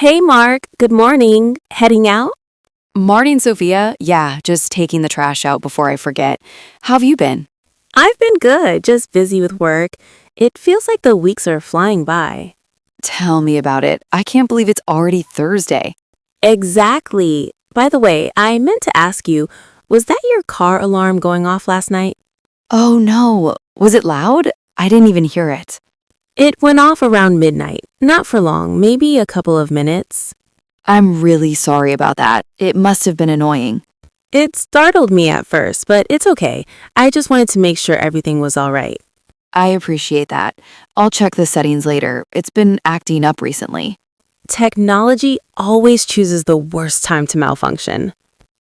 Hey, Mark. Good morning. Heading out? Morning, Sophia. Yeah, just taking the trash out before I forget. How have you been? I've been good, just busy with work. It feels like the weeks are flying by. Tell me about it. I can't believe it's already Thursday. Exactly. By the way, I meant to ask you, was that your car alarm going off last night? Oh no. Was it loud? I didn't even hear it. It went off around midnight. Not for long, maybe a couple of minutes. I'm really sorry about that. It must have been annoying. It startled me at first, but it's okay. I just wanted to make sure everything was all right. I appreciate that. I'll check the settings later. It's been acting up recently. Technology always chooses the worst time to malfunction.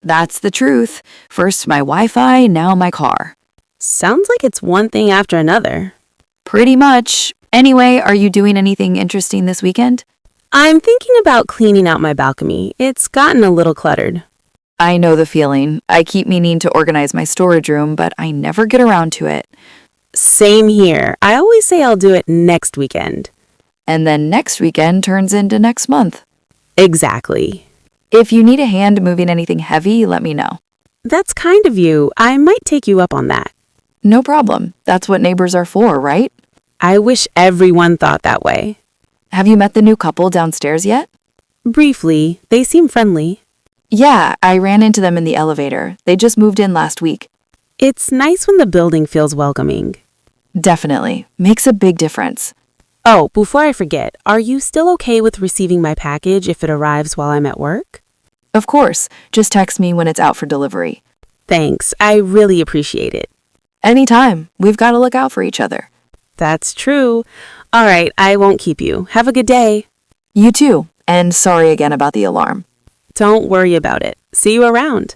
That's the truth. First my Wi-Fi, now my car. Sounds like it's one thing after another. Pretty much. Anyway, are you doing anything interesting this weekend? I'm thinking about cleaning out my balcony. It's gotten a little cluttered. I know the feeling. I keep meaning to organize my storage room, but I never get around to it. Same here. I always say I'll do it next weekend. And then next weekend turns into next month. Exactly. If you need a hand moving anything heavy, let me know. That's kind of you. I might take you up on that. No problem. That's what neighbors are for, right? I wish everyone thought that way. Have you met the new couple downstairs yet? Briefly, they seem friendly. Yeah, I ran into them in the elevator. They just moved in last week. It's nice when the building feels welcoming. Definitely. Makes a big difference. Oh, before I forget, are you still okay with receiving my package if it arrives while I'm at work? Of course. Just text me when it's out for delivery. Thanks. I really appreciate it. Anytime. We've got to look out for each other. That's true. All right, I won't keep you. Have a good day. You too. And sorry again about the alarm. Don't worry about it. See you around.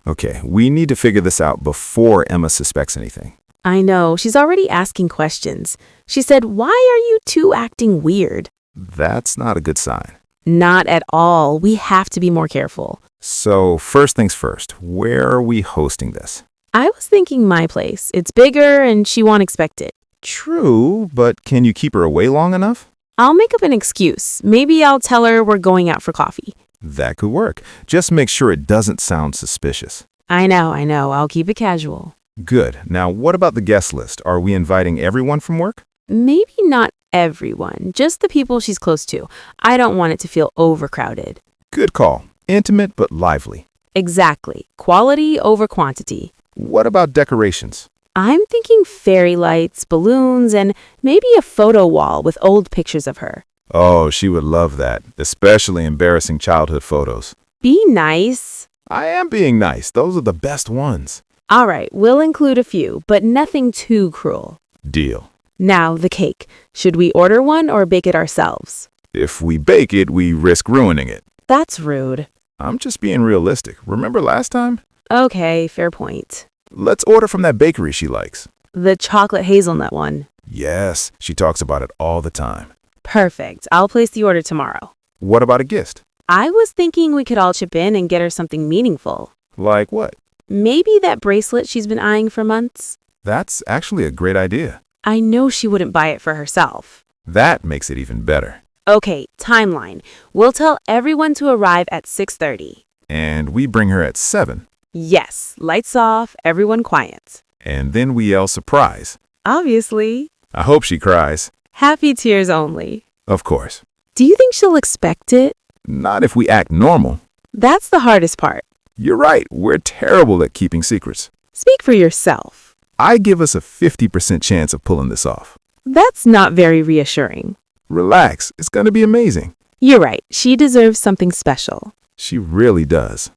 Okay, we need to figure this out before Emma suspects anything. I know, she's already asking questions. She said, "Why are you two acting weird?" That's not a good sign. Not at all. We have to be more careful. So, first things first, where are we hosting this? I was thinking my place. It's bigger and she won't expect it. True, but can you keep her away long enough? I'll make up an excuse. Maybe I'll tell her we're going out for coffee. That could work. Just make sure it doesn't sound suspicious. I know. I'll keep it casual. Good. Now, what about the guest list? Are we inviting everyone from work? Maybe not everyone, just the people she's close to. I don't want it to feel overcrowded. Good call. Intimate but lively. Exactly. Quality over quantity. What about decorations? I'm thinking fairy lights, balloons, and maybe a photo wall with old pictures of her. Oh, she would love that, especially embarrassing childhood photos. Be nice. I am being nice. Those are the best ones. All right, we'll include a few, but nothing too cruel. Deal. Now, the cake. Should we order one or bake it ourselves? If we bake it, we risk ruining it. That's rude. I'm just being realistic. Remember last time? Okay, fair point. Let's order from that bakery she likes. The chocolate hazelnut one. Yes, she talks about it all the time. Perfect. I'll place the order tomorrow. What about a gift? I was thinking we could all chip in and get her something meaningful. Like what? Maybe that bracelet she's been eyeing for months. That's actually a great idea. I know she wouldn't buy it for herself. That makes it even better. Okay, timeline. We'll tell everyone to arrive at 6:30. And we bring her at 7. Yes, lights off, everyone quiet. And then we yell surprise. Obviously. I hope she cries. Happy tears only. Of course. Do you think she'll expect it? Not if we act normal. That's the hardest part. You're right. We're terrible at keeping secrets. Speak for yourself. I give us a 50% chance of pulling this off. That's not very reassuring. Relax. It's going to be amazing. You're right. She deserves something special. She really does.